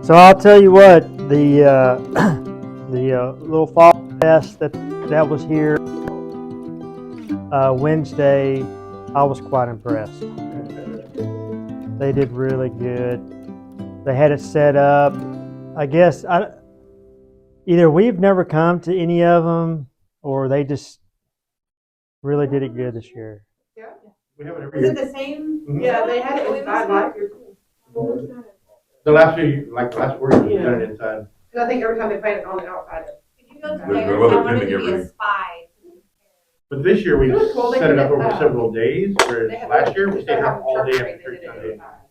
So I'll tell you what, the the little fall fest that was here Wednesday, I was quite impressed. They did really good. They had it set up. I guess either we've never come to any of them, or they just really did it good this year. Yeah. We have it every Is year. it the same? Mhm. Yeah, they had it inside last year. The last few, like the last 4 years, we've done it inside. Because I think every time they played it on the outside. If you go to There's theirs, no other I wanted pending to be a everything. spy. But this year, we It was cool. They set it did up it, over several days, whereas They had- last year, we they stayed have here all day church after parade, they church did it Sunday. inside.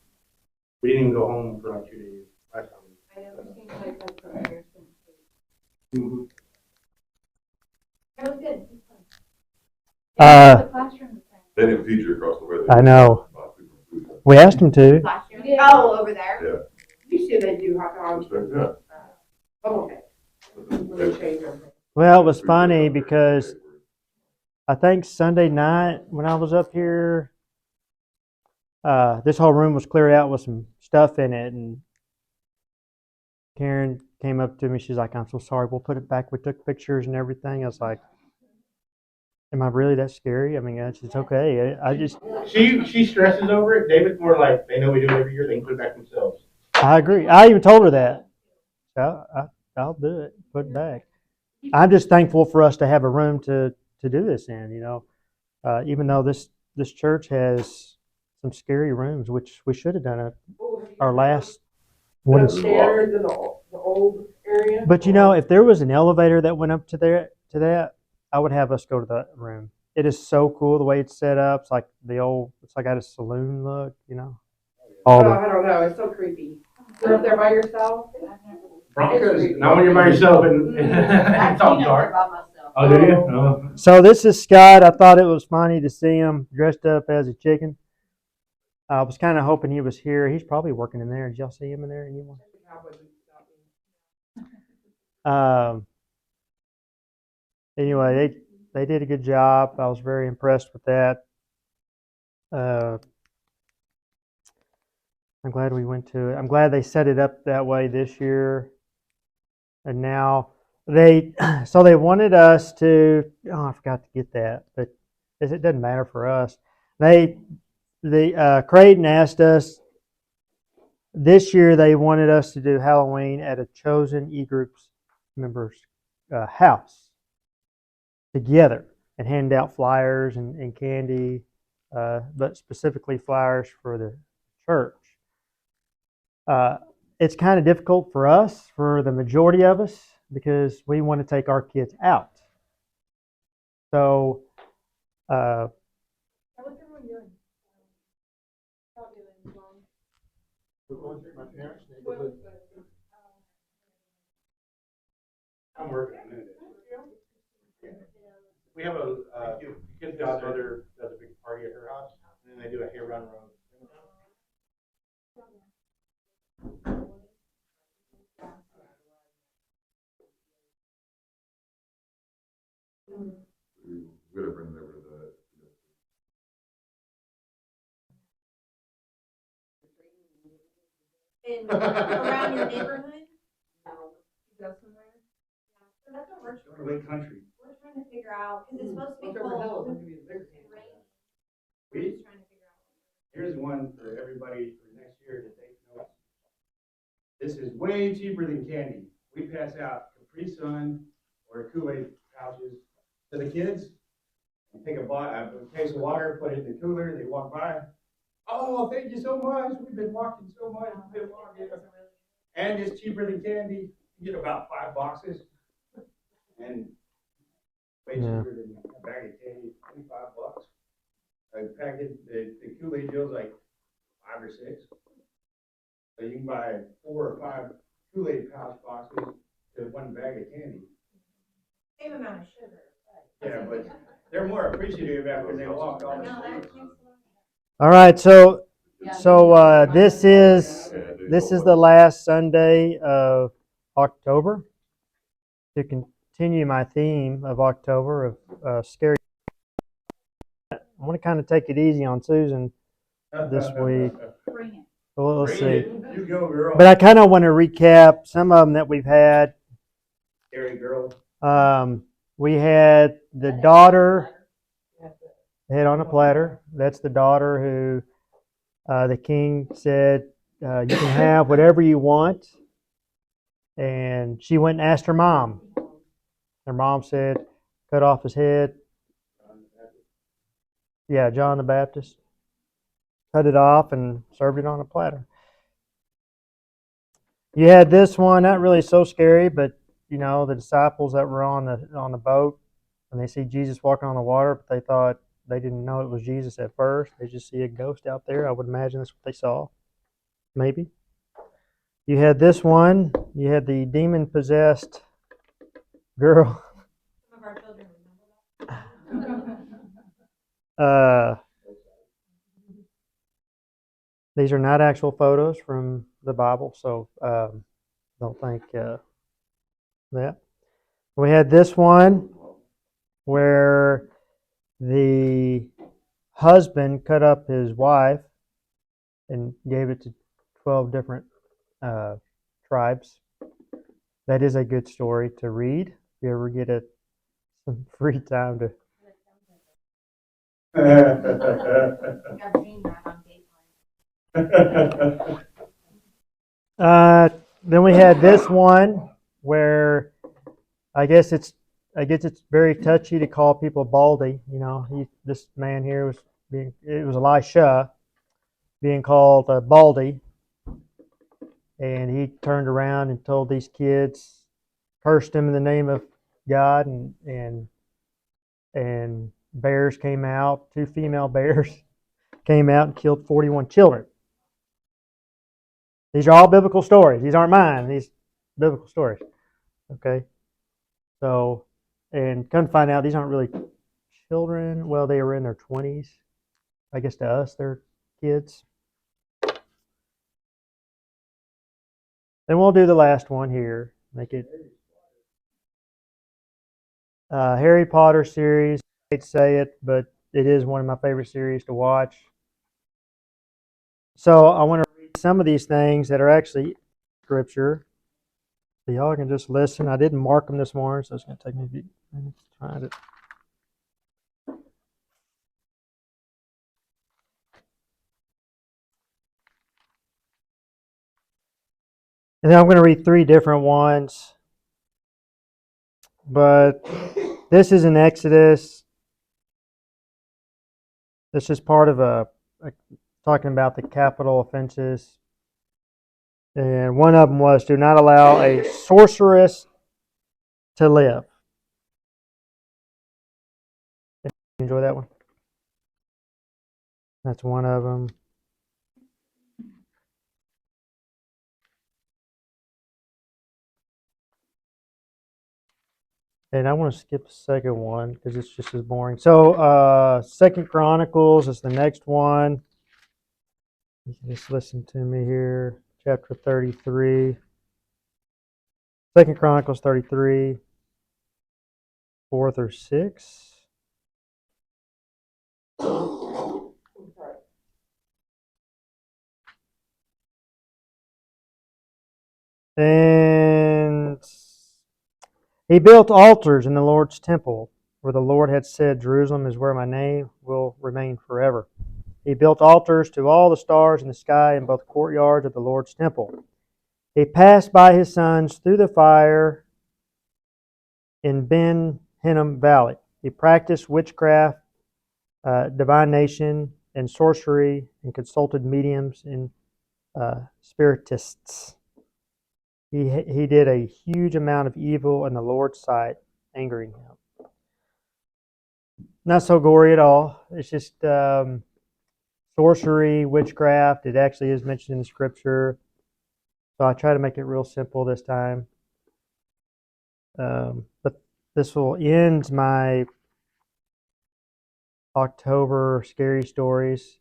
We didn't even go home for like 2 days last time. I know, it seems like that's what yours is. Mm-hmm. It was good. It was fun. Uh, The classroom was fun. They didn't feed you across the way. I know. We asked them to. Last year. Oh, over there. Yeah. You see they do hot dogs. Yeah. Okay. When they change everything. Well, it was funny because I think Sunday night when I was up here, this whole room was cleared out with some stuff in it, and Karen came up to me. She's like, "I'm so sorry. We'll put it back. We took pictures and everything." I was like, "Am I really that scary?" I mean, it's okay. I just, She stresses over it. David's more like, they know we do it every year, they can put it back themselves. I agree. I even told her that. I'll do it. Put it back. I'm just thankful for us to have a room to do this in. You know, even though this church has some scary rooms, which we should have done at our last one. Upstairs in the old area. But you know, if there was an elevator that went up to that, I would have us go to that room. It is so cool the way it's set up. It's like it's like got a saloon look. You know, all Oh, the I don't know. It's so creepy. You're up there by yourself. Broncos, not when you're by yourself and it's all dark. Oh, do you? Oh. So this is Scott. I thought it was funny to see him dressed up as a chicken. I was kind of hoping he was here. He's probably working in there. Did y'all see him in there anymore? Anyway, they did a good job. I was very impressed with that. I'm glad we went to it. I'm glad they set it up that way this year. And now they wanted us to. Oh, I forgot to get that, but it doesn't matter for us. Creighton asked us this year. They wanted us to do Halloween at a chosen e-groups members' house together and hand out flyers and candy, but specifically flyers for the church. It's kind of difficult for us, for the majority of us, because we want to take our kids out. So, What's everyone doing? I'm working on it. We have a kid's godmother does a big party at her house, and then they do a hair run road. We gotta bring them over to the. Around your neighborhood? No. You go somewhere? So that's what we're Lake country. trying to figure out, because it's supposed to be What's over the hill? cold. It's gonna be the bigger and thing. rainy. We're just trying to figure out. Here's one for everybody for next year to take notes. This is way cheaper than candy. We pass out Capri Sun or Kool-Aid pouches to the kids. You take a case of water, put it in the cooler, they walk by. Oh, thank you so much. We've been walking so much. We've been walking. And it's cheaper than candy. You get about 5 boxes. And way cheaper than a bag of candy, $25. A packet, the Kool-Aid deal's like 5 or 6. So you can buy 4 or 5 Kool-Aid pouch boxes to 1 bag of candy. Same amount of sugar. Yeah, but they're more appreciative after they walk off. No, that makes a lot. all right. So this is the last Sunday of October. To continue my theme of October of scary, I want to kind of take it easy on Susan this week. Bring it. Well, let's see. You go, girl. But I kind of want to recap some of them that we've had. Scary girl. We had the daughter head on a platter. That's the daughter who the king said, you can have whatever you want. And she went and asked her mom. Her mom said, cut off his head. Yeah, John the Baptist. Cut it off and served it on a platter. You had this one, not really so scary, but the disciples that were on the boat, and they see Jesus walking on the water, but they didn't know it was Jesus at first. They just see a ghost out there. I would imagine that's what they saw. Maybe. You had this one. You had the demon-possessed girl. Some of our children remember that. These are not actual photos from the Bible, so don't think that. We had this one where the husband cut up his wife and gave it to 12 different tribes. That is a good story to read. If you ever get some free time to. I've seen that on Dateline. Then we had this one where I guess it's very touchy to call people baldy. This man here it was Elisha being called baldy, and he turned around and told these kids, cursed him in the name of God, and bears came out. 2 female bears came out and killed 41 children. These are all biblical stories. These aren't mine. These biblical stories. Okay. So, and come to find out, these aren't really children. Well, they were in their 20s. I guess to us, they're kids. Then we'll do the last one here. Make it Harry Potter series. I hate to say it, but it is one of my favorite series to watch. So I want to read some of these things that are actually scripture. So y'all can just listen. I didn't mark them this morning, so it's going to take me a few minutes to find it. And then I'm going to read 3 different ones. But this is in Exodus. This is part of talking about the capital offenses. And one of them was, do not allow a sorceress to live. You enjoy that one? That's one of them. And I want to skip the second one because it's just as boring. So, Second Chronicles is the next one. You can just listen to me here. Chapter 33. Second Chronicles 33, 4 through 6. And he built altars in the Lord's temple, where the Lord had said, Jerusalem is where my name will remain forever. He built altars to all the stars in the sky in both courtyards of the Lord's temple. He passed by his sons through the fire in Ben Hinnom Valley. He practiced witchcraft, divination, and sorcery, and consulted mediums and spiritists. He did a huge amount of evil in the Lord's sight, angering him. Not so gory at all. It's just sorcery, witchcraft. It actually is mentioned in the scripture. So I try to make it real simple this time. But this will end my October scary stories.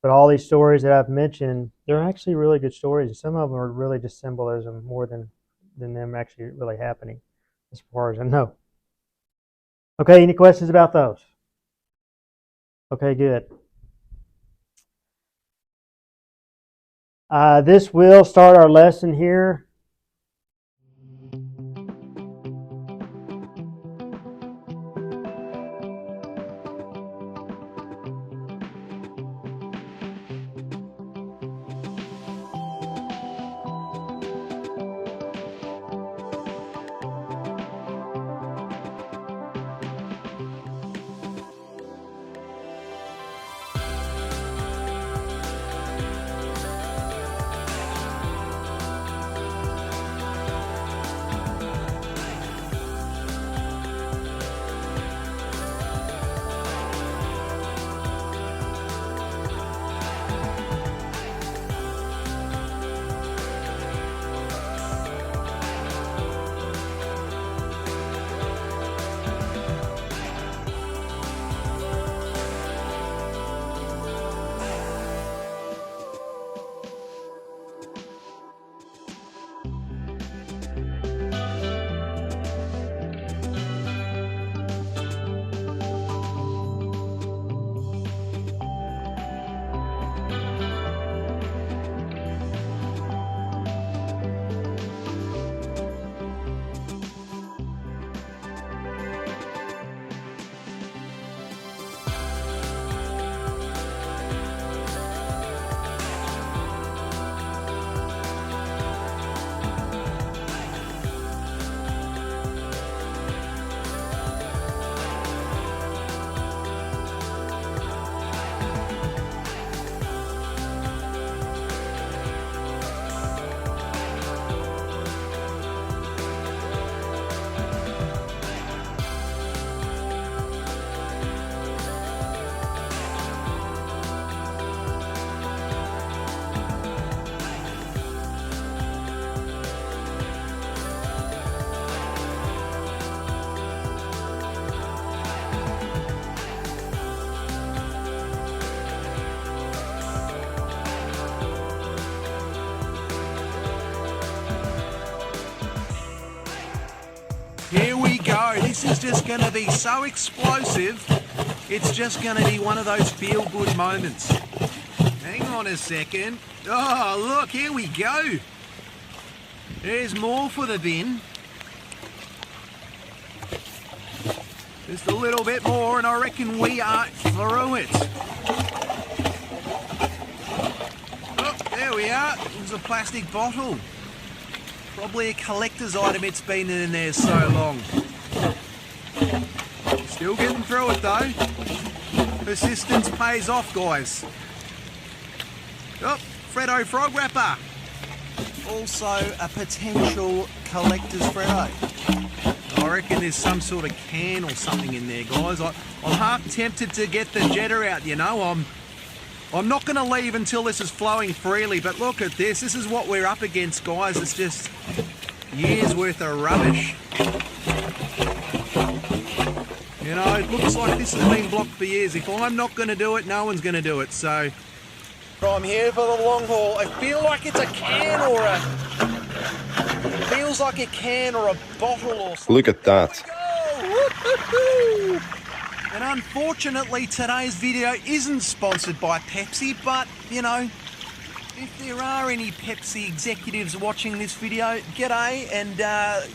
But all these stories that I've mentioned, they're actually really good stories. Some of them are really just symbolism more than them actually really happening, as far as I know. Okay, any questions about those? Okay, good. This will start our lesson here. Here we go. This is just going to be so explosive. It's just going to be one of those feel-good moments. Hang on a second. Oh, look, here we go. There's more for the bin. Just a little bit more and I reckon we are through it. Oh, there we are. There's a plastic bottle. Probably a collector's item, it's been in there so long. Still getting through it though. Persistence pays off, guys. Oh, Freddo Frog Wrapper. Also a potential collector's Freddo. I reckon there's some sort of can or something in there, guys. I'm half tempted to get the Jetta out, you know. I'm not going to leave until this is flowing freely, but look at this. This is what we're up against, guys. It's just years worth of rubbish. You know, it looks like this has been blocked for years. If I'm not going to do it, no one's going to do it. So I'm here for the long haul. I feel like it's a can or it feels like a can or a bottle or something. Look at that. Woo-hoo-hoo! And unfortunately, today's video isn't sponsored by Pepsi, but, you know, if there are any Pepsi executives watching this video, g'day, and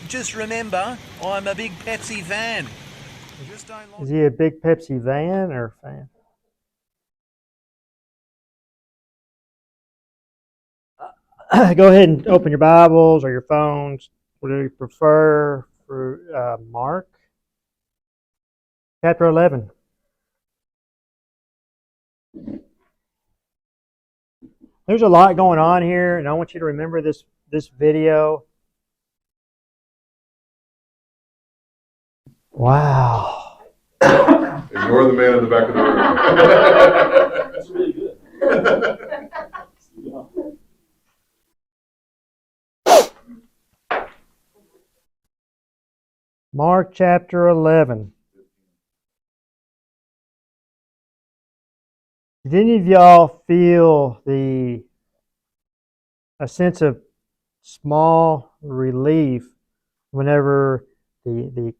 just remember, I'm a big Pepsi fan. I just don't like... Is he a big Pepsi van or fan? Go ahead and open your Bibles or your phones, whatever you prefer, for Mark. Chapter 11. There's a lot going on here, and I want you to remember this video. Wow. Ignore the man in the back of the room. That's really good. Mark chapter 11. Did any of y'all feel a sense of small relief whenever the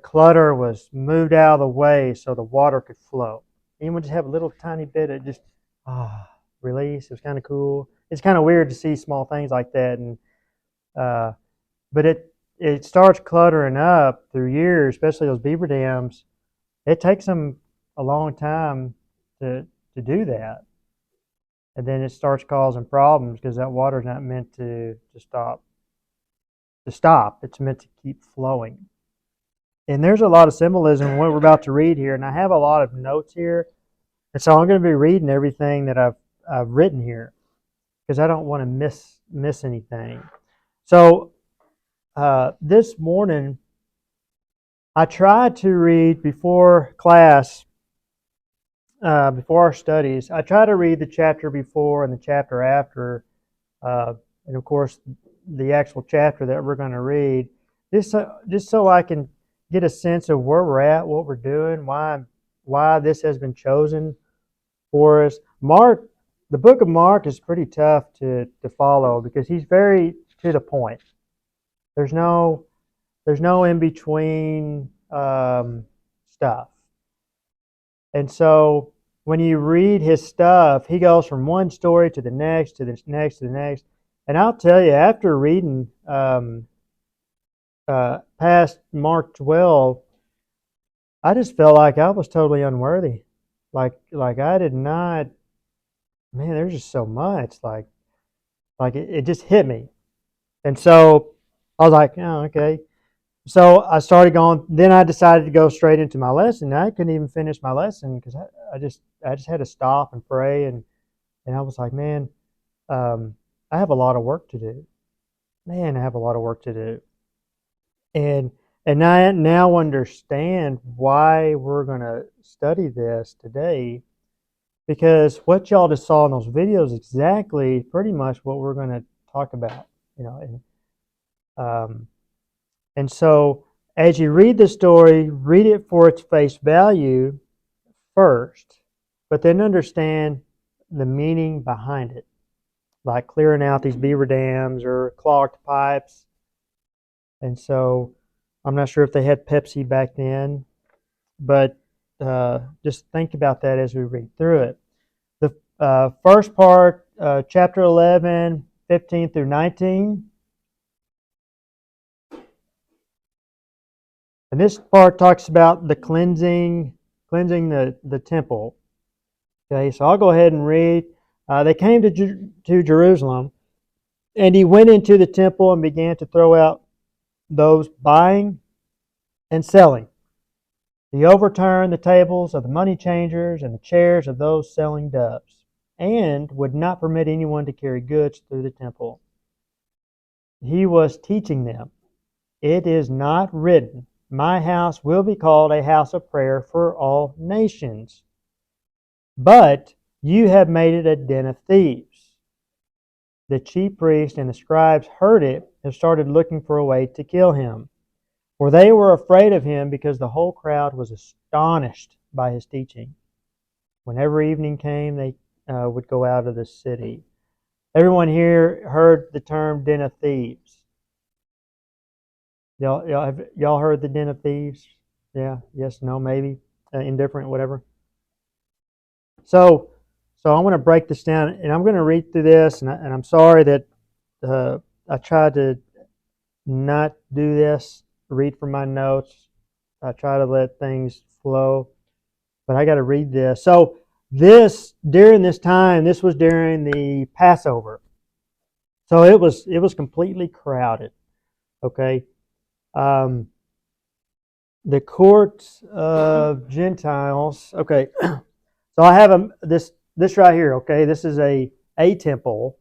clutter was moved out of the way so the water could flow? Anyone just have a little tiny bit of just release? It was kind of cool. it's kind of weird to see small things like that, and but it starts cluttering up through years, especially those beaver dams. It takes them a long time to do that, and then it starts causing problems because that water is not meant to stop. To stop, it's meant to keep flowing. And there's a lot of symbolism in what we're about to read here, and I have a lot of notes here, and so I'm going to be reading everything that I've written here because I don't want to miss anything. So this morning, I tried to read before class, before our studies. I tried to read the chapter before and the chapter after, and of course the actual chapter that we're going to read, just so I can get a sense of where we're at, what we're doing, why this has been chosen for us. Mark, the book of Mark is pretty tough to follow because he's very to the point. There's no in between stuff. And so when you read his stuff, he goes from one story to the next, to the next, to the next. And I'll tell you, after reading past Mark 12, I just felt like I was totally unworthy. Like I did not, man, there's just so much. Like it just hit me. And so I was like, oh, okay. So I started going, then I decided to go straight into my lesson. I couldn't even finish my lesson because I just had to stop and pray. And I was like, man, I have a lot of work to do. Man, I have a lot of work to do. And I now understand why we're going to study this today, because what y'all just saw in those videos is exactly pretty much what we're going to talk about, and so as you read the story, read it for its face value first, but then understand the meaning behind it, like clearing out these beaver dams or clogged pipes. And so I'm not sure if they had Pepsi back then, but just think about that as we read through it. The first part, chapter 11, 15 through 19. And this part talks about the cleansing the temple. Okay, so I'll go ahead and read. They came to Jerusalem, and he went into the temple and began to throw out those buying and selling. He overturned the tables of the money changers and the chairs of those selling doves, and would not permit anyone to carry goods through the temple. He was teaching them, "It is not written, 'My house will be called a house of prayer for all nations,' but you have made it a den of thieves." The chief priests and the scribes heard it and started looking for a way to kill him, for they were afraid of him because the whole crowd was astonished by his teaching. Whenever evening came, they would go out of the city. Everyone here heard the term den of thieves. Y'all heard the den of thieves? Yeah, yes, no, maybe, indifferent, whatever. So I want to break this down, and I'm going to read through this, and I'm sorry that I tried to not do this, read from my notes. I try to let things flow, but I got to read this. So during this time, this was during the Passover. So it was completely crowded. Okay. The courts of Gentiles. Okay. So I have this right here. Okay. This is a temple.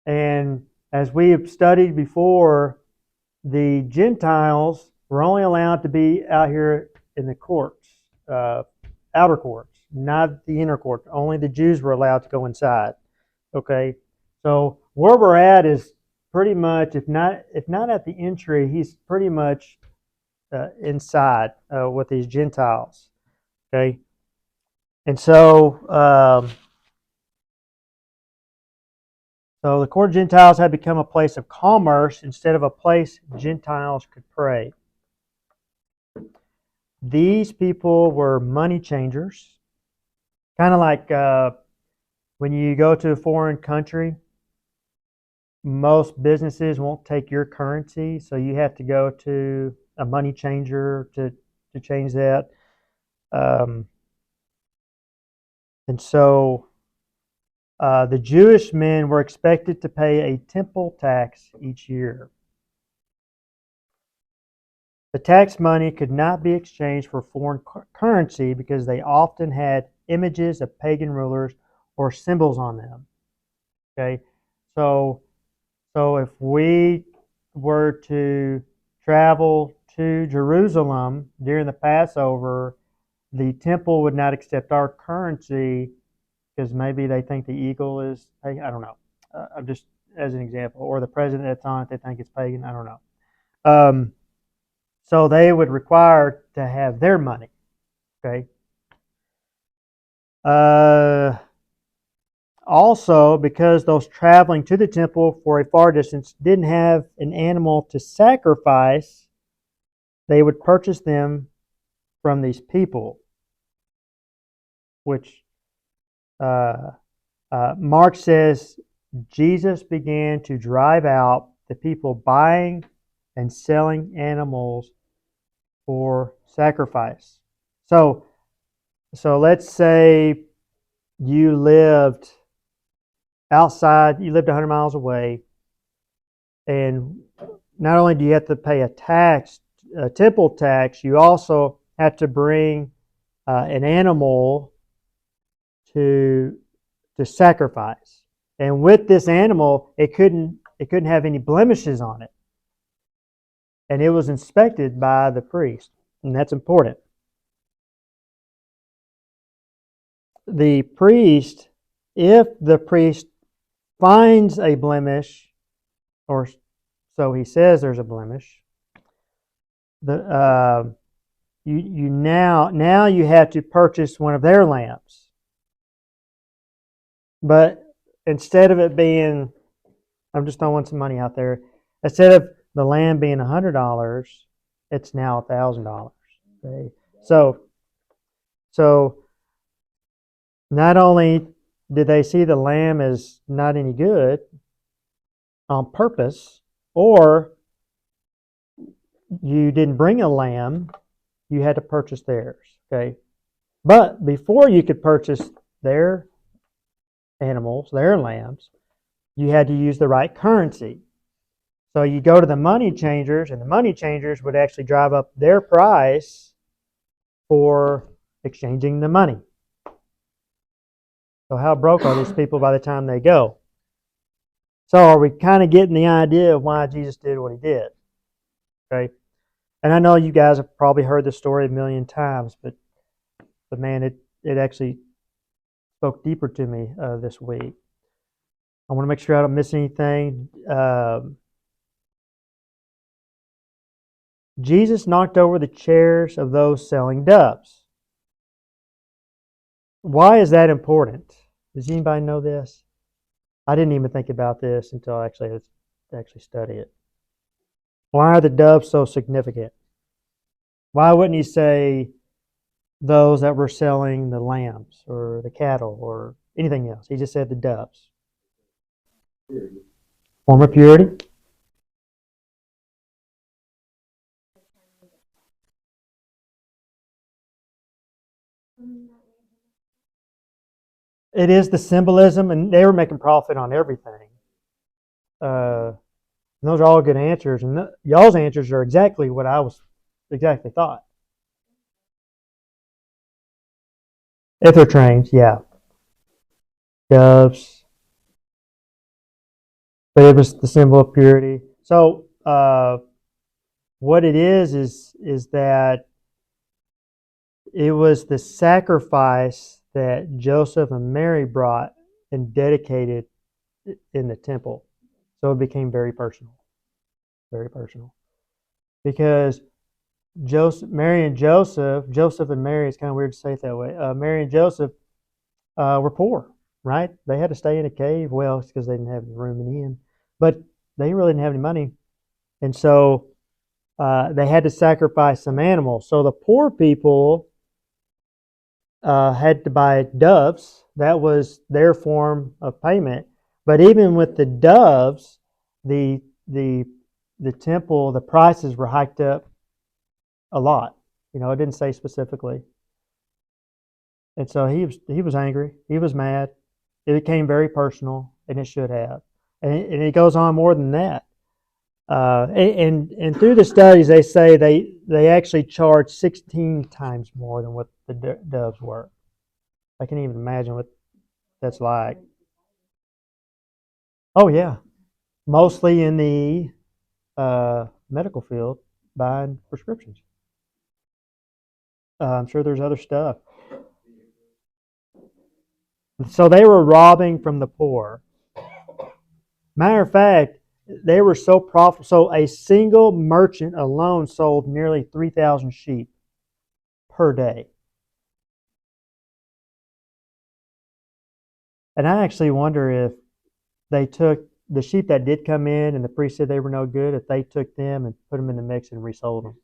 And as we have studied before, the Gentiles were only allowed to be out here in the courts, outer courts, not the inner court. Only the Jews were allowed to go inside. Okay, so where we're at is pretty much, if not at the entry, he's pretty much inside with these Gentiles. Okay, and so. So the court of Gentiles had become a place of commerce instead of a place Gentiles could pray. These people were money changers, kind of like when you go to a foreign country, most businesses won't take your currency, so you have to go to a money changer to change that. And so the Jewish men were expected to pay a temple tax each year. The tax money could not be exchanged for foreign currency because they often had images of pagan rulers or symbols on them. Okay, so if we were to travel to Jerusalem during the Passover, the temple would not accept our currency because maybe they think the eagle is pagan. I don't know. I'm just as an example, or the president that's on it, they think it's pagan. I don't know. So they would require to have their money. Okay. Also, because those traveling to the temple for a far distance didn't have an animal to sacrifice, they would purchase them from these people, which Mark says Jesus began to drive out the people buying and selling animals for sacrifice. So let's say you lived outside, you lived 100 miles away, and not only do you have to pay a temple tax, you also have to bring an animal to sacrifice. And with this animal, it couldn't have any blemishes on it. And it was inspected by the priest, and that's important. The priest, if the priest finds a blemish, or so he says there's a blemish, now you have to purchase one of their lambs. But instead of it being, I'm just throwing some money out there, instead of the lamb being $100, it's now $1,000. Okay? So not only did they see the lamb as not any good on purpose, or you didn't bring a lamb, you had to purchase theirs. Okay, but before you could purchase their animals, their lambs, you had to use the right currency. So you go to the money changers, and the money changers would actually drive up their price for exchanging the money. So how broke are these people by the time they go? So are we kind of getting the idea of why Jesus did what he did? Okay, and I know you guys have probably heard the story a million times, but man, it actually spoke deeper to me this week. I want to make sure I don't miss anything. Jesus knocked over the chairs of those selling doves. Why is that important? Does anybody know this? I didn't even think about this until I actually study it. Why are the doves so significant? Why wouldn't he say those that were selling the lambs or the cattle or anything else? He just said the doves. Form of purity. It is the symbolism, and they were making profit on everything. Those are all good answers, and y'all's answers are exactly what I was exactly thought. If they're trained, yeah. Doves. But it was the symbol of purity. So what it is that it was the sacrifice that Joseph and Mary brought and dedicated in the temple. So it became very personal. Very personal. Because Mary and Joseph and Mary, it's kind of weird to say it that way. Mary and Joseph were poor, right? They had to stay in a cave. Well, it's because they didn't have any room in the inn. But they really didn't have any money. And so they had to sacrifice some animals. So the poor people had to buy doves. That was their form of payment. But even with the doves, the temple, the prices were hiked up a lot. You know, it didn't say specifically. And so he was angry. He was mad. It became very personal, and it should have. And it goes on more than that. And through the studies, they say they actually charge 16 times more than what the doves were. I can't even imagine what that's like. Oh yeah, mostly in the medical field, buying prescriptions. I'm sure there's other stuff. So they were robbing from the poor. Matter of fact, they were so profitable. So a single merchant alone sold nearly 3,000 sheep per day. And I actually wonder if they took the sheep that did come in and the priest said they were no good, if they took them and put them in the mix and resold them.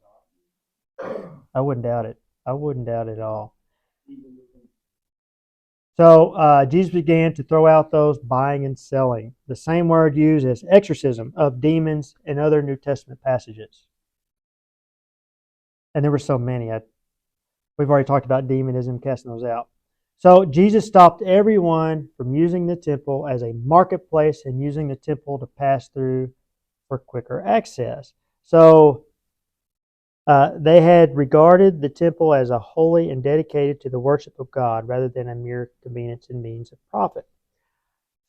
I wouldn't doubt it. I wouldn't doubt it at all. So Jesus began to throw out those buying and selling, the same word used as exorcism of demons in other New Testament passages. And there were so many. We've already talked about demonism, casting those out. So Jesus stopped everyone from using the temple as a marketplace and using the temple to pass through for quicker access. So they had regarded the temple as a holy and dedicated to the worship of God rather than a mere convenience and means of profit.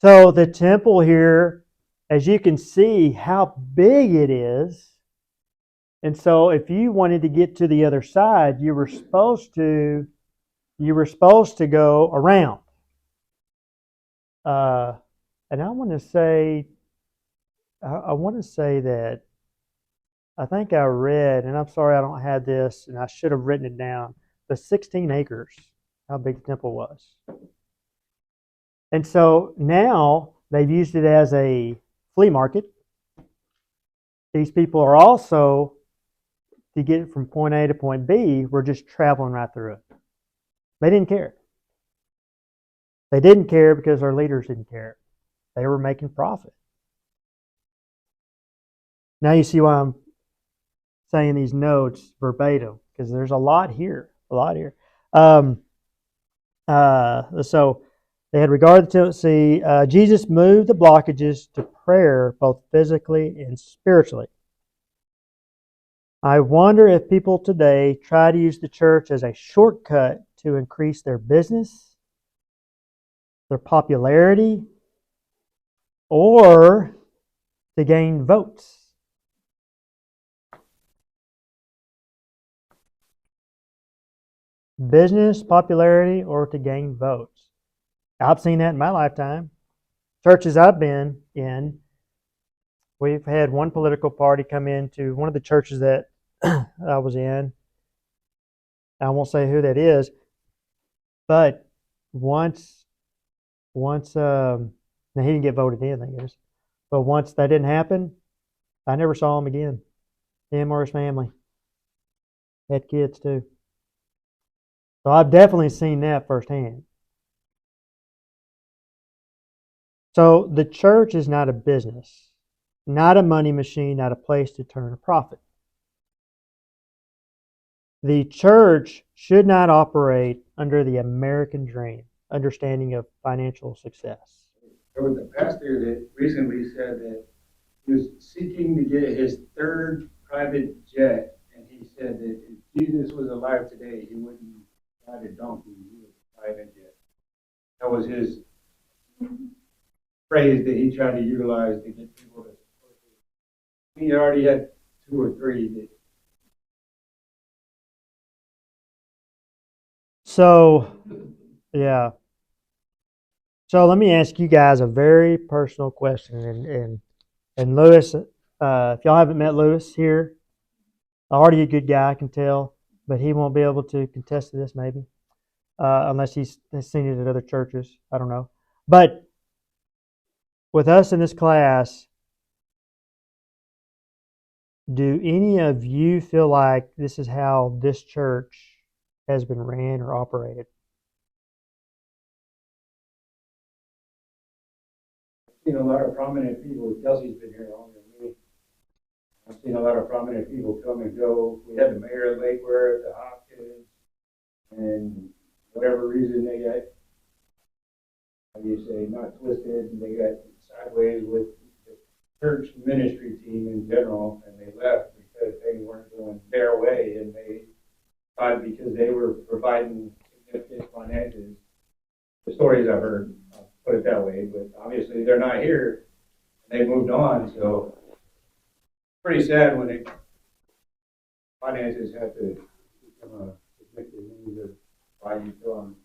So the temple here, as you can see how big it is, and so if you wanted to get to the other side, you were supposed to go around. And I want to say that I think I read, and I'm sorry I don't have this, and I should have written it down, but 16 acres, how big the temple was. And so now they've used it as a flea market. These people are also, to get from point A to point B, we're just traveling right through it. They didn't care. They didn't care because their leaders didn't care. They were making profit. Now you see why I'm saying these notes verbatim, because there's a lot here. So they had regard to Jesus moved the blockages to prayer both physically and spiritually. I wonder if people today try to use the church as a shortcut to increase their business, their popularity, or to gain votes. Business, popularity, or to gain votes. I've seen that in my lifetime. Churches I've been in, we've had one political party come into one of the churches that I was in. I won't say who that is, but once now he didn't get voted in, I guess. But once that didn't happen, I never saw him again. Him or his family. Had kids too. So I've definitely seen that firsthand. So the church is not a business, not a money machine, not a place to turn a profit. The church should not operate under the American dream, understanding of financial success. There was a pastor that recently said that he was seeking to get his third private jet, and he said that if Jesus was alive today, he wouldn't ride a donkey, he would ride a jet. That was his phrase that he tried to utilize to get people to support him. He already had 2 or 3 that. So, yeah. So let me ask you guys a very personal question, and Lewis, if y'all haven't met Lewis here, already a good guy, I can tell, but he won't be able to contest to this maybe, unless he's seen it at other churches. I don't know. But with us in this class, do any of you feel like this is how this church has been ran or operated? seen a lot of prominent people. Kelsey's been here longer than me. I've seen a lot of prominent people come and go. We had the mayor of Lake Worth, the Hopkins, and whatever reason they got, how do you say, not twisted, and they got sideways with the church ministry team in general, and they left because they weren't going their way, and they thought because they were providing significant finances. The stories I've heard, I'll put it that way, but obviously they're not here. They moved on, so pretty sad when it finances have to become a significant means of why you feel them.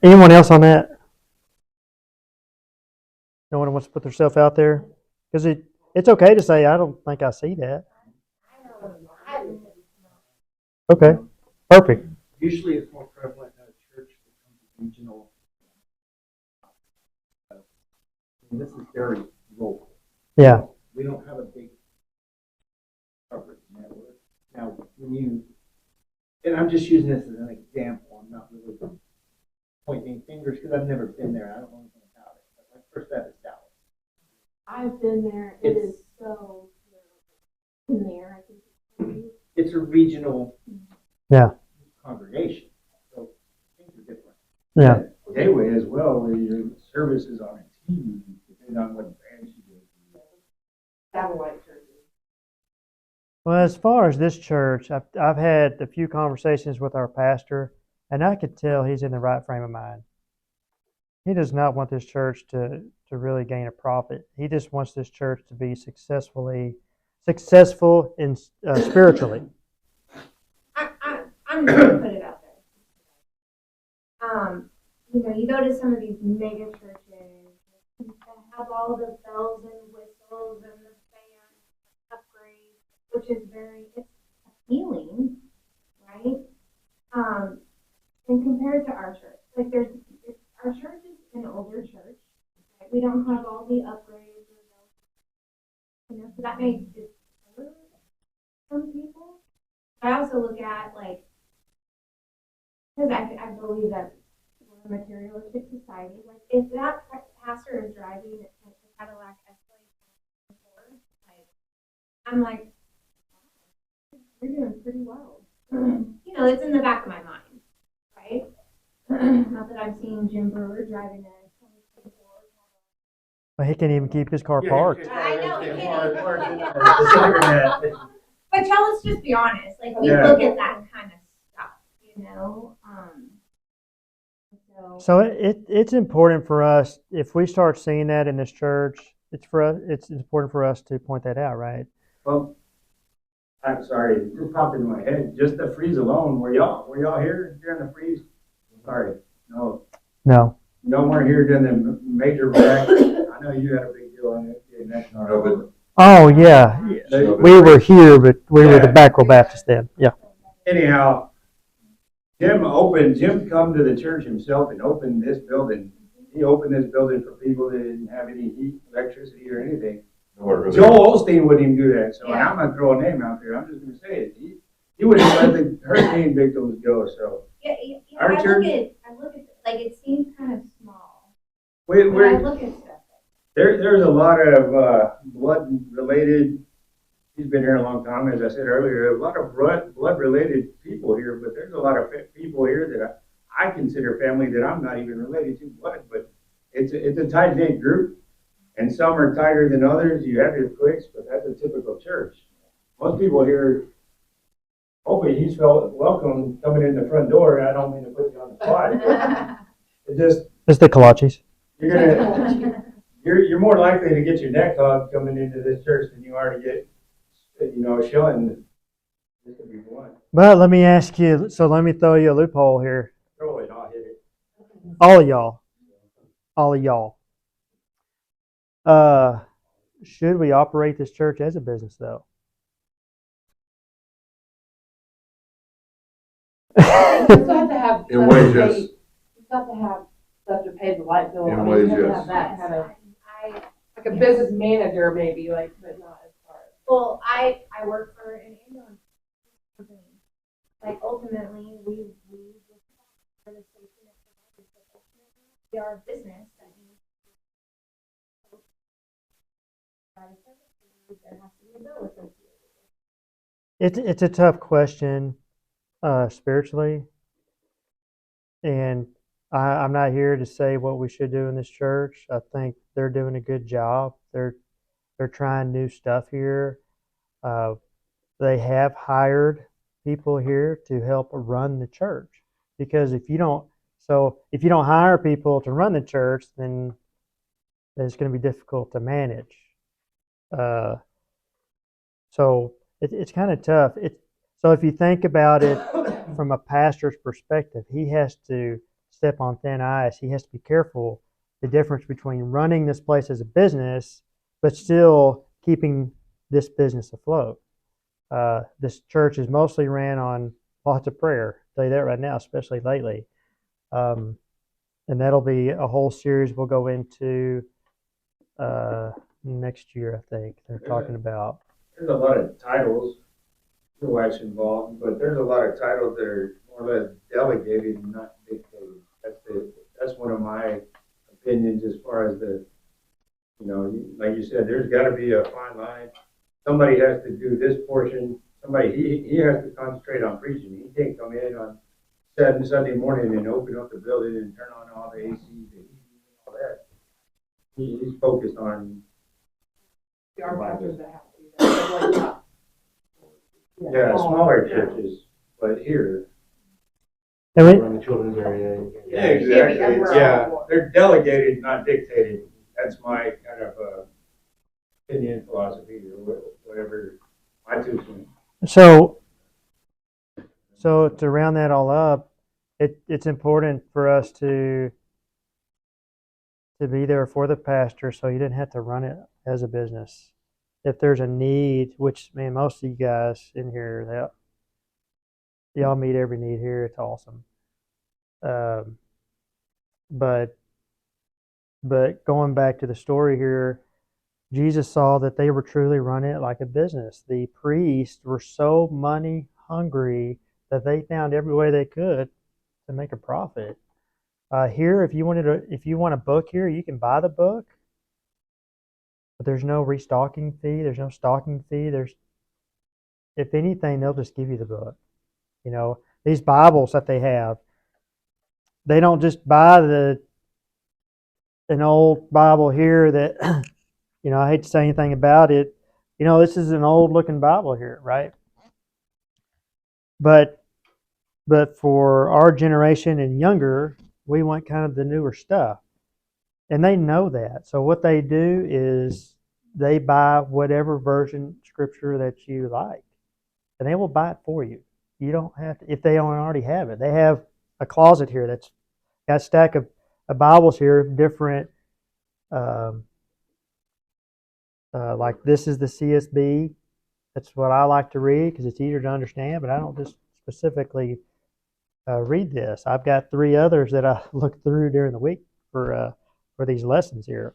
Anyone else on that? No one wants to put themselves out there? Because it's okay to say, I don't think I see that. Okay, perfect. Usually it's more prevalent in a church that becomes regional. And this is very local. Yeah. We don't have a big coverage network. Now, when you, and I'm just using this as an example, I'm not really pointing fingers because I've never been there. I don't know anything about it. But like First Baptist Dallas. I've been there. It is so in there. I think It's a regional Yeah. congregation. So things are different. Yeah. Gateway as well, where your service is on a TV, depending on what branch you go to. satellite churches. Well, as far as this church, I've had a few conversations with our pastor, and I could tell he's in the right frame of mind. He does not want this church to really gain a profit. He just wants this church to be successful in spiritually. I'm just gonna put it out there. You go to some of these mega churches that have all the bells and whistles and the fans upgrades, which is it's appealing, right? And compared to our church, like our church is an older church, right? We don't have all the upgrades, so that may discourage some people. I also look at because I believe that we're a materialistic society. Like, if that pastor is driving a Cadillac Escalade, I'm like, wow, you're doing pretty well. It's in the back of my mind, right? Not that I've seen Jim Brewer driving a 2024. But he can't even keep his car parked. I know, he can't. But But y'all, let's just be honest. Like, we Yeah. look at that kind of stuff, So it's important for us, if we start seeing that in this church, it's important for us to point that out, right? Well, I'm sorry, it just popped into my head. Just the freeze alone. Were y'all here during the freeze? Sorry, no. No. No more here during the major wreck. I know you had a big deal on it. No, but- Oh, yeah. We were here, but we were the Backwell Baptist then. Yeah. Anyhow, Jim come to the church himself and opened this building. He opened this building for people that didn't have any heat, electricity, or anything. Joel Osteen wouldn't even do that. So and I'm going to throw a name out there. I'm just going to say it. He wouldn't let the hurricane victims go. So yeah, our I church, look at like, it seems kind of small. we But I look at stuff. there's a lot of blood-related. He's been here a long time, as I said earlier. A lot of blood-related people here, but there's a lot of people here that I consider family that I'm not even related to blood. But it's a tight-knit group, and some are tighter than others. You have your cliques, but that's a typical church. Most people here, hopefully, he's felt welcome coming in the front door. I don't mean to put you on the spot. It just It's the Kolaches. you're more likely to get your neck hugged coming into this church than you are to get, showing. This could be one. But let me ask you, so let me throw you a loophole here. Throw it, I'll hit it. All of y'all. Should we operate this church as a business, though? You still have to have. In wages. You still have to have stuff to pay the light bill. In I mean, wages, you have to yes. have that kind of, I like a business manager maybe, like, but not as far as. Well, I work for an ambulance company. Like, ultimately, we for the safety net providers, but ultimately we are a business that needs there has to be a bill associated. It's a tough question, spiritually, and I'm not here to say what we should do in this church. I think they're doing a good job. They're trying new stuff here. Uh, they have hired people here to help run the church, because if you don't hire people to run the church, then it's going to be difficult to manage. So it's kind of tough. So if you think about it from a pastor's perspective, he has to step on thin ice. He has to be careful the difference between running this place as a business, but still keeping this business afloat. This church is mostly ran on lots of prayer. I'll tell you that right now, especially lately. And that'll be a whole series we'll go into next year, I think. They're talking about. There's a lot of titles, your wife's involved, but there's a lot of titles that are more or less delegated and not dictated. That's one of my opinions as far as like you said, there's got to be a fine line. Somebody has to do this portion. He has to concentrate on preaching. He can't come in on Sunday morning and open up the building and turn on all the AC, the heat, and all that. He's focused on. There are pastors that have to do that. Like, not- Yeah, smaller churches, but here. And we, Run the children's area. Yeah, exactly. Yeah, they're delegated, not dictated. That's my kind of opinion, philosophy, or whatever. My 2 cents. So to round that all up, it's important for us to be there for the pastor, so he didn't have to run it as a business. If there's a need, which, man, most of you guys in here, y'all meet every need here. It's awesome. But going back to the story here, Jesus saw that they were truly running it like a business. The priests were so money hungry that they found every way they could to make a profit. Here, if you want a book here, you can buy the book, but there's no restocking fee. There's no stocking fee. If anything, they'll just give you the book. These Bibles that they have, they don't just buy an old Bible here that, I hate to say anything about it. This is an old looking Bible here, right? But for our generation and younger, we want kind of the newer stuff. And they know that. So what they do is they buy whatever version scripture that you like. And they will buy it for you. You don't have to, if they don't already have it. They have a closet here that's got a stack of Bibles here, different, like this is the CSB. That's what I like to read because it's easier to understand, but I don't just specifically read this. I've got 3 others that I look through during the week for these lessons here.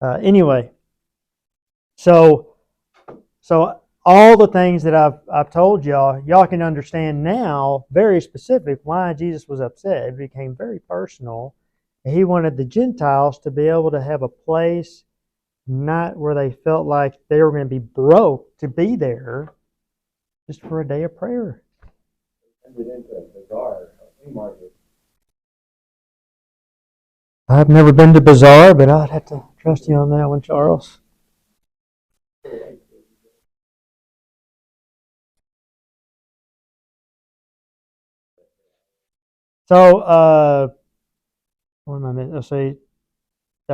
Anyway, so all the things that I've told y'all can understand now, very specific, why Jesus was upset. It became very personal. He wanted the Gentiles to be able to have a place, not where they felt like they were going to be broke, to be there just for a day of prayer. I've never been to Bazaar, but I'd have to trust you on that one, Charles. So, what am I meant? Let's see.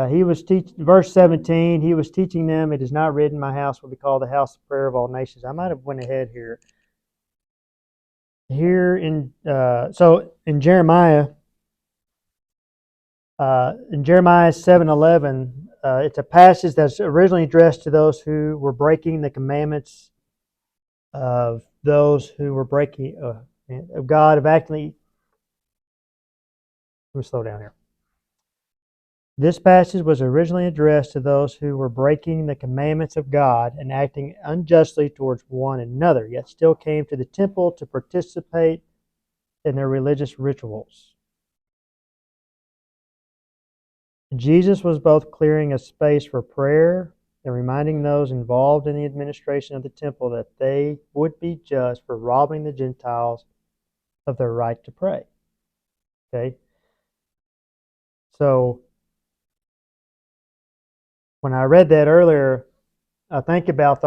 He was verse 17. He was teaching them, "It is not written, my house will be called the house of prayer of all nations." I might have went ahead here. Here in Jeremiah, in Jeremiah 7:11, it's a passage that's originally addressed to those who were breaking the commandments of those who were breaking of God, of acting. Let me slow down here. This passage was originally addressed to those who were breaking the commandments of God and acting unjustly towards one another, yet still came to the temple to participate in their religious rituals. Jesus was both clearing a space for prayer and reminding those involved in the administration of the temple that they would be judged for robbing the Gentiles of their right to pray. Okay? So, when I read that earlier, I think about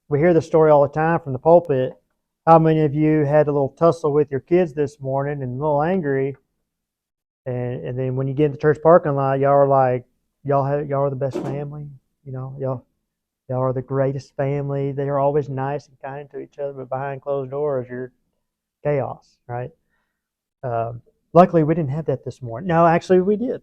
we hear the story all the time from the pulpit. How many of you had a little tussle with your kids this morning and a little angry? And then when you get in the church parking lot, y'all are like, y'all are the best family. Y'all are the greatest family. They are always nice and kind to each other, but behind closed doors, you're chaos, right? Luckily, we didn't have that this morning. No, actually, we did.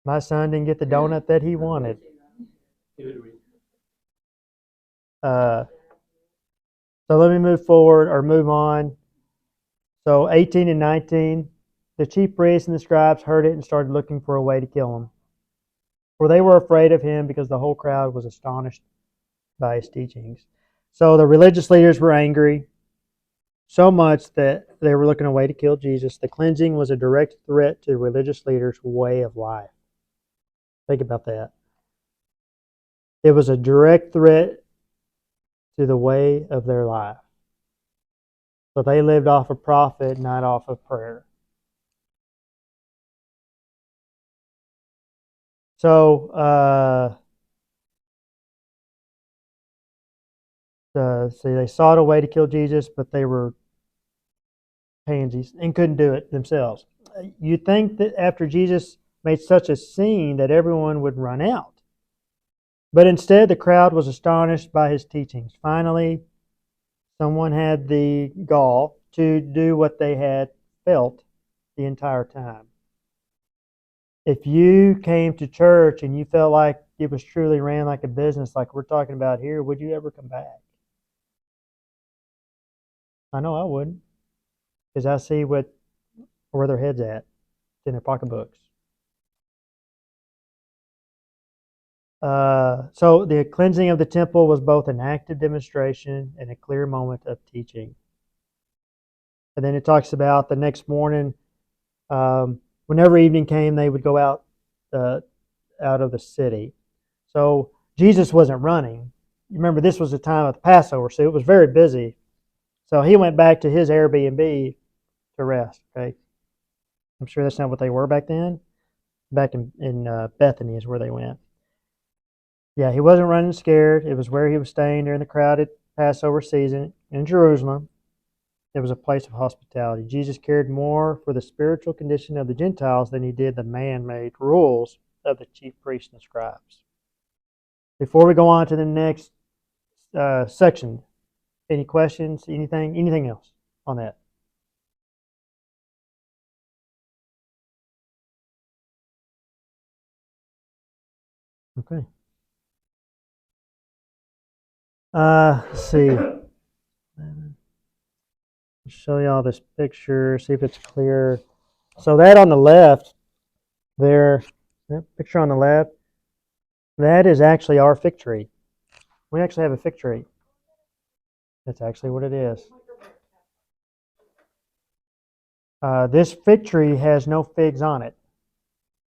My son didn't get the donut that he wanted. So let me move on. So 18 and 19, the chief priests and the scribes heard it and started looking for a way to kill him. For they were afraid of him because the whole crowd was astonished by his teachings. So the religious leaders were angry, so much that they were looking a way to kill Jesus. The cleansing was a direct threat to the religious leaders' way of life. Think about that. It was a direct threat to the way of their life. So they lived off of profit, not off of prayer. So, see, they sought a way to kill Jesus, but they were pansies and couldn't do it themselves. You'd think that after Jesus made such a scene that everyone would run out. But instead, the crowd was astonished by his teachings. Finally, someone had the gall to do what they had felt the entire time. If you came to church and you felt like it was truly ran like a business, like we're talking about here, would you ever come back? I know I wouldn't, because I see where their head's at in their pocketbooks. So the cleansing of the temple was both an active demonstration and a clear moment of teaching. And then it talks about the next morning, whenever evening came, they would go out of the city. So Jesus wasn't running. You remember, this was the time of the Passover, so it was very busy. So he went back to his Airbnb to rest. Okay, I'm sure that's not what they were back then. Back in Bethany is where they went. Yeah, he wasn't running scared. It was where he was staying during the crowded Passover season in Jerusalem. It was a place of hospitality. Jesus cared more for the spiritual condition of the Gentiles than he did the man-made rules of the chief priests and scribes. Before we go on to the next section, any questions? Anything else on that? Okay. Let's see. Show y'all this picture, see if it's clear. So that on the left there, that picture on the left, that is actually our fig tree. We actually have a fig tree. That's actually what it is. This fig tree has no figs on it.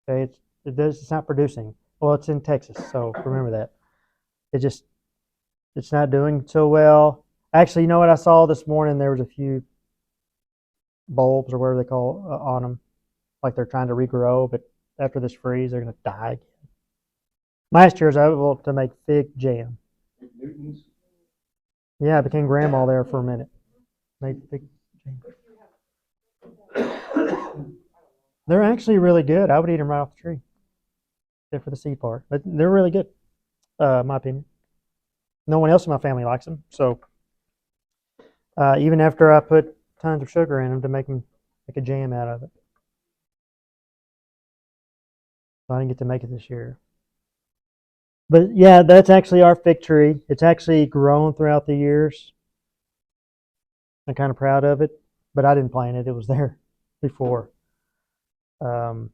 Okay, it's not producing. Well, it's in Texas, so remember that. It's not doing so well. Actually, you know what I saw this morning? There was a few bulbs or whatever they call on them, like they're trying to regrow, but after this freeze, they're going to die again. Last year, I was able to make fig jam. Newtons. Yeah, I became grandma there for a minute. Made fig jam. They're actually really good. I would eat them right off the tree, except for the seed part. But they're really good, in my opinion. No one else in my family likes them, so even after I put tons of sugar in them to make a jam out of it. So I didn't get to make it this year. But yeah, that's actually our fig tree. It's actually grown throughout the years. I'm kind of proud of it, but I didn't plant it. It was there before. So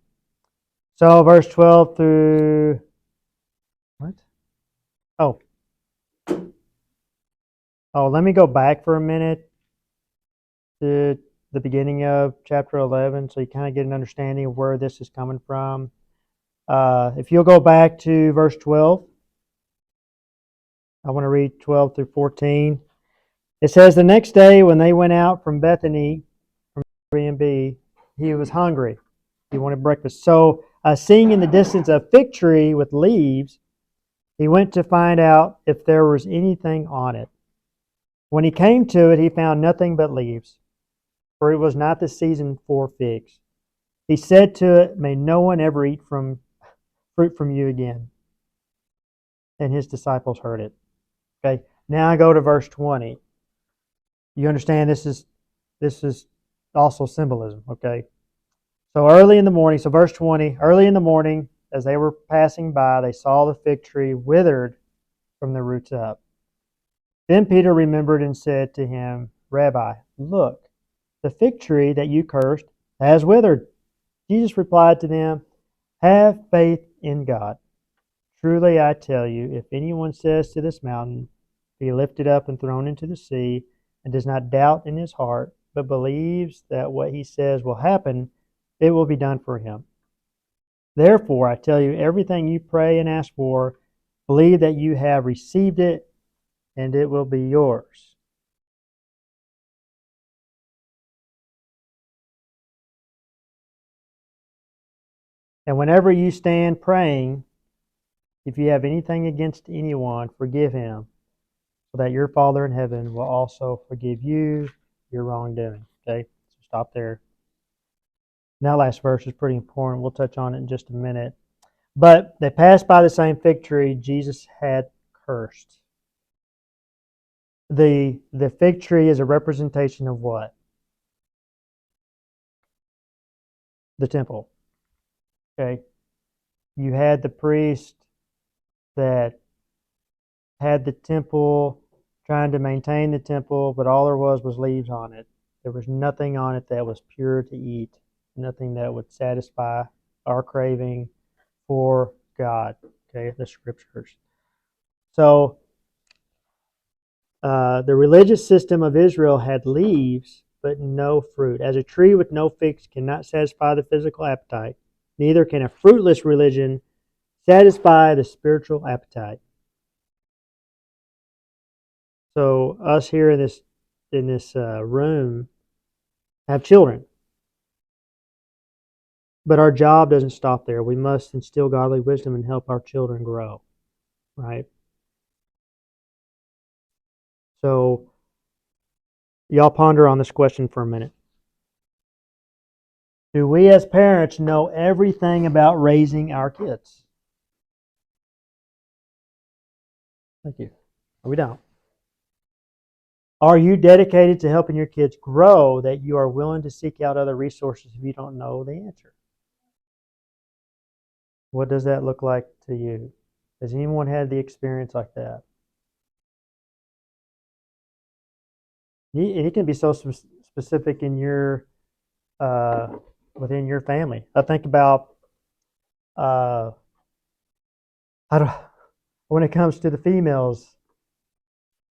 verse 12 through what? Oh, let me go back for a minute to the beginning of chapter 11, so you kind of get an understanding of where this is coming from. If you'll go back to verse 12, I want to read 12 through 14. It says, the next day when they went out from Bethany, from Airbnb, he was hungry. He wanted breakfast. So, seeing in the distance a fig tree with leaves, he went to find out if there was anything on it. When he came to it, he found nothing but leaves, for it was not the season for figs. He said to it, may no one ever eat fruit from you again. And his disciples heard it. Okay, now I go to verse 20. You understand this is also symbolism, okay? So early in the morning, so verse 20, early in the morning, as they were passing by, they saw the fig tree withered from the roots up. Then Peter remembered and said to him, Rabbi, look, the fig tree that you cursed has withered. Jesus replied to them, have faith in God. Truly I tell you, if anyone says to this mountain, be lifted up and thrown into the sea, and does not doubt in his heart, but believes that what he says will happen, it will be done for him. Therefore, I tell you, everything you pray and ask for, believe that you have received it, and it will be yours. And whenever you stand praying, if you have anything against anyone, forgive him, so that your Father in heaven will also forgive you your wrongdoing. Okay, so stop there. Now, last verse is pretty important. We'll touch on it in just a minute. But they passed by the same fig tree Jesus had cursed. The fig tree is a representation of what? The temple. Okay. You had the priest that had the temple, trying to maintain the temple, but all there was leaves on it. There was nothing on it that was pure to eat, nothing that would satisfy our craving for God. Okay, the scriptures. So, the religious system of Israel had leaves, but no fruit. As a tree with no figs cannot satisfy the physical appetite, neither can a fruitless religion satisfy the spiritual appetite. So us here in this room have children, but our job doesn't stop there. We must instill godly wisdom and help our children grow, right? So y'all ponder on this question for a minute. Do we as parents know everything about raising our kids? Thank you. We don't. Are you dedicated to helping your kids grow that you are willing to seek out other resources if you don't know the answer? What does that look like to you? Has anyone had the experience like that? And it can be so specific in your within your family. I think about when it comes to the females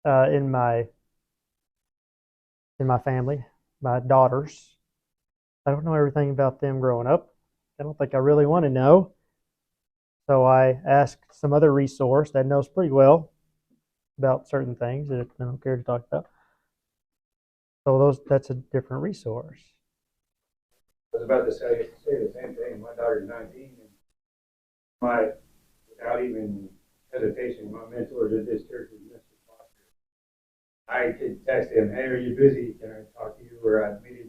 in my family, my daughters. I don't know everything about them growing up. I don't think I really want to know. So I asked some other resource that knows pretty well about certain things that I don't care to talk about. So that's a different resource. I was about to say the same thing. My daughter's 19, and without even hesitation, my mentors at this church is Mr. Foster. I could text him, hey, are you busy? Can I talk to you? Or I'd meet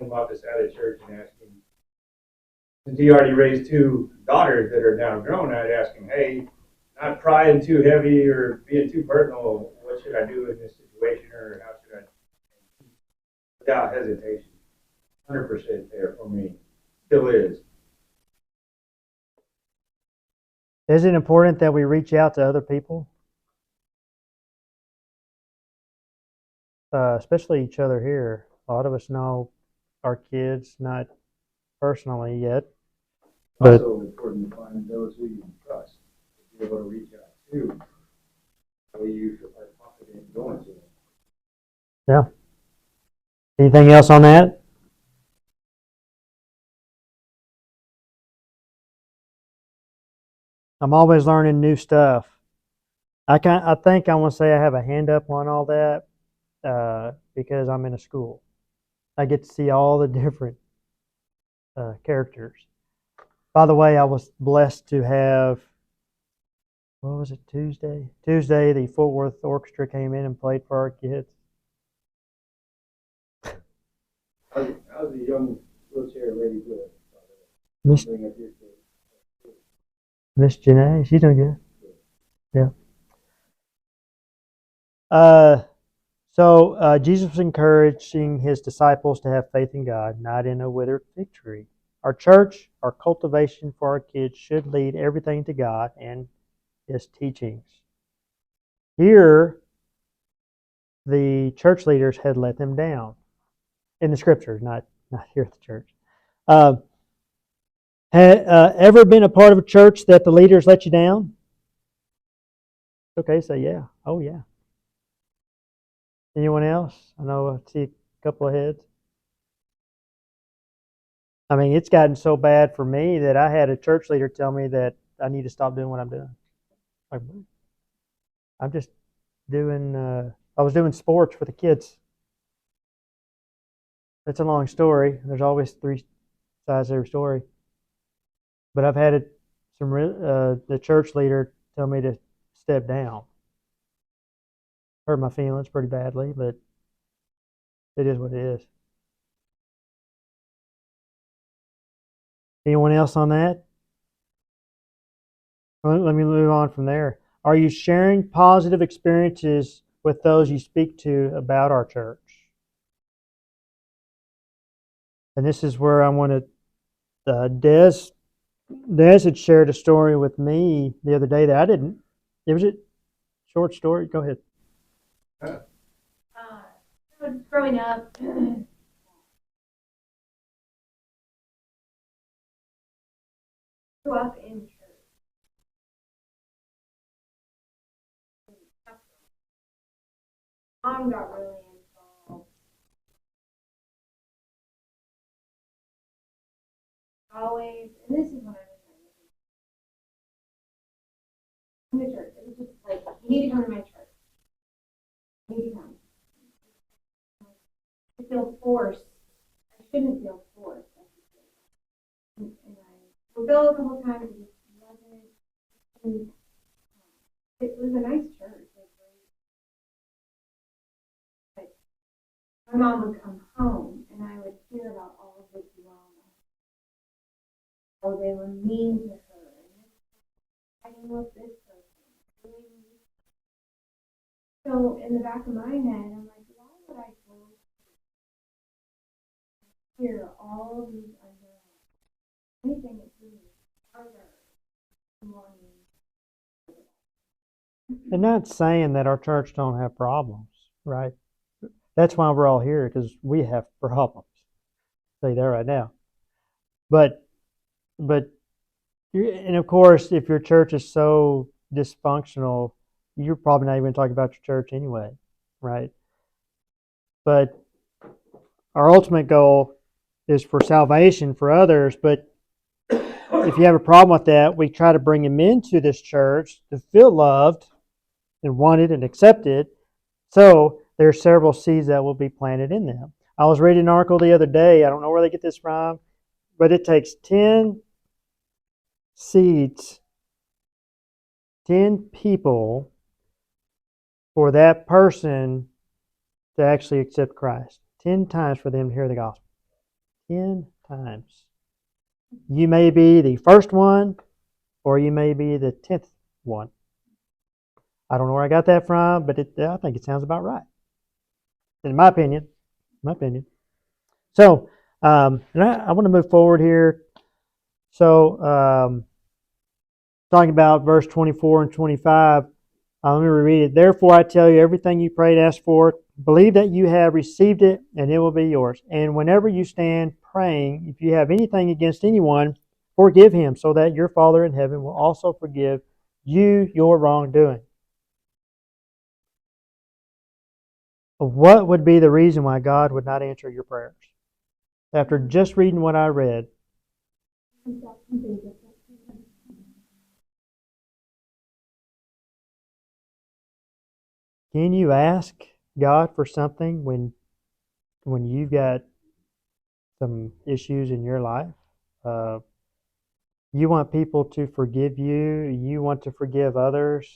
him off the side of the church and ask him, since he already raised two daughters that are now grown, I'd ask him, hey, not prying too heavy or being too personal, what should I do in this situation, or how should I? Without hesitation. 100% there for me. Still is. Is it important that we reach out to other people? Especially each other here. A lot of us know our kids, not personally yet. But Also important to find those who you can trust, to be able to reach out to, so you feel confident in going to them. yeah. Anything else on that? I'm always learning new stuff. I think I want to say I have a hand up on all that because I'm in a school. I get to see all the different characters. By the way, I was blessed to have, what was it, Tuesday? Tuesday, the Fort Worth Orchestra came in and played for our kids. How's the young wheelchair lady doing? Miss Bring up your kid. Miss Janae, she's doing good. Yeah. So Jesus was encouraging his disciples to have faith in God, not in a withered fig tree. Our church, our cultivation for our kids should lead everything to God and His teachings. Here, the church leaders had let them down in the scriptures, not here at the church. Ever been a part of a church that the leaders let you down? Okay, say yeah. Oh yeah. Anyone else? I know I see a couple of heads. I mean, it's gotten so bad for me that I had a church leader tell me that I need to stop doing what I'm doing. Like, I'm just doing, I was doing sports for the kids. It's a long story. There's always three sides to every story. But I've had the church leader tell me to step down. Hurt my feelings pretty badly, but it is what it is. Anyone else on that? Let me move on from there. Are you sharing positive experiences with those you speak to about our church? And this is where I want to, Des had shared a story with me the other day that I didn't. It was a short story. Go ahead. So growing up, grew up in church. Mom got really involved. Always, and this is when I was in the church. It was just like, you need to come to my church. You need to come. I feel forced. I shouldn't feel forced. I should feel that. And I would go a couple times and it wasn't. And it was a nice church. My mom would come home and I would hear about all of the drama. Oh, they were mean to her. And fighting with this person. So in the back of my head, I'm like, why would I go hear all of these anything that's really harder morning? And not saying that our church don't have problems, right? That's why we're all here, because we have problems. I'll tell you that right now. But, and of course, if your church is so dysfunctional, you're probably not even talking about your church anyway, right? But our ultimate goal is for salvation for others. But if you have a problem with that, we try to bring them into this church to feel loved and wanted and accepted. So there are several seeds that will be planted in them. I was reading an article the other day. I don't know where they get this from, but it takes 10 seeds, 10 people for that person to actually accept Christ. 10 times for them to hear the gospel. 10 times. You may be the first one, or you may be the 10th one. I don't know where I got that from, but I think it sounds about right. In my opinion. So, and I want to move forward here. So, talking about verse 24 and 25, let me reread it. Therefore, I tell you, everything you prayed, ask for, believe that you have received it, and it will be yours. And whenever you stand praying, if you have anything against anyone, forgive him, so that your Father in heaven will also forgive you your wrongdoing. What would be the reason why God would not answer your prayers? After just reading what I read. can you ask God for something when you've got some issues in your life? You want people to forgive you. You want to forgive others.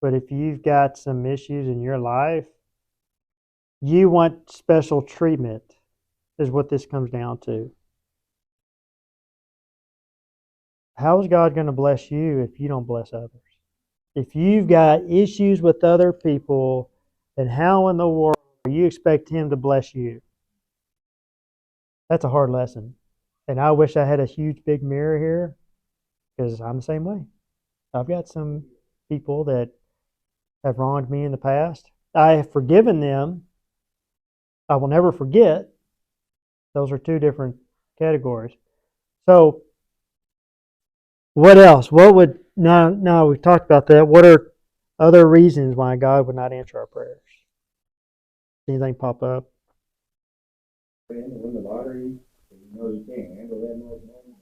But if you've got some issues in your life, you want special treatment, is what this comes down to. How is God going to bless you if you don't bless others? If you've got issues with other people, then how in the world do you expect Him to bless you? That's a hard lesson. And I wish I had a huge big mirror here, because I'm the same way. I've got some people that have wronged me in the past. I have forgiven them. I will never forget. Those are two different categories. So, what else? What would, now we've talked about that. What are other reasons why God would not answer our prayers? Anything pop up? Win the lottery, you know you can't handle that much money.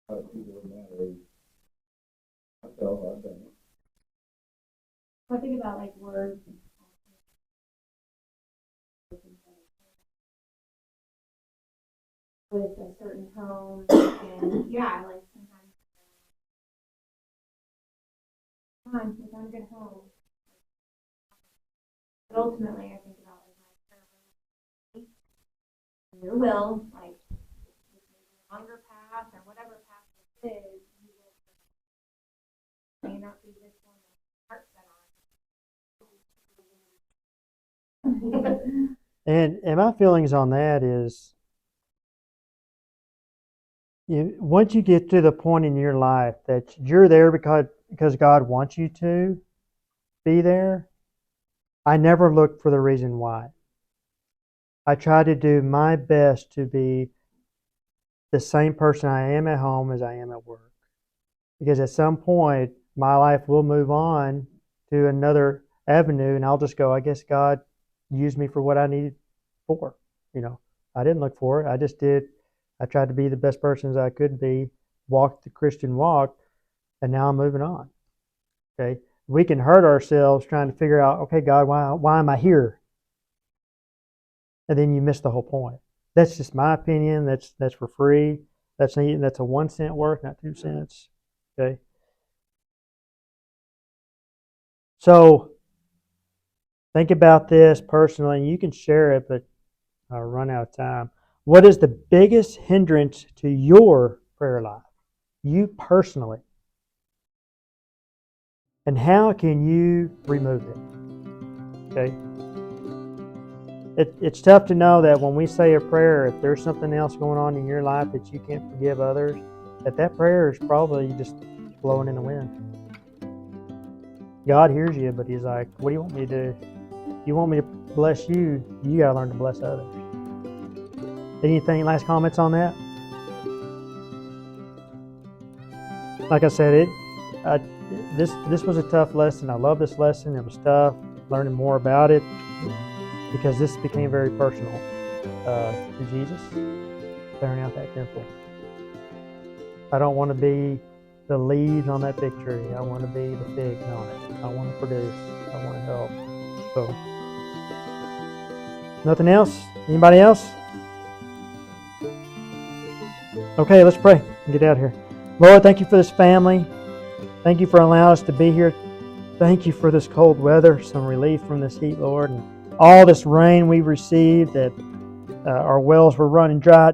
A lot of people in that age. Myself, I've done it. I think about like words. With a certain tone, and yeah, like sometimes if I'm good home. But ultimately, I think about like my prayer, your will, like longer path or whatever path it is, you will may not be this one that heart set on. And my feelings on that is, once you get to the point in your life that you're there because God wants you to be there, I never look for the reason why. I try to do my best to be the same person I am at home as I am at work. Because at some point, my life will move on to another avenue, and I'll just go, I guess God used me for what I needed for. I didn't look for it. I just did. I tried to be the best person as I could be, walked the Christian walk, and now I'm moving on. Okay? We can hurt ourselves trying to figure out, okay, God, why am I here? And then you miss the whole point. That's just my opinion. That's for free. That's a 1 cent worth, not 2 cents. Okay? So think about this personally. You can share it, but I'll run out of time. What is the biggest hindrance to your prayer life? You personally. And how can you remove it? Okay? It's tough to know that when we say a prayer, if there's something else going on in your life that you can't forgive others, that prayer is probably just blowing in the wind. God hears you, but He's like, what do you want me to do? If you want me to bless you, you got to learn to bless others. Anything, last comments on that? Like I said, this was a tough lesson. I love this lesson. It was tough learning more about it because this became very personal to Jesus, clearing out that temple. I don't want to be the leaves on that big tree. I want to be the figs on it. I want to produce. I want to help. So, nothing else? Anybody else? Okay, let's pray and get out of here. Lord, thank you for this family. Thank you for allowing us to be here. Thank you for this cold weather, some relief from this heat, Lord, and all this rain we've received that our wells were running dry.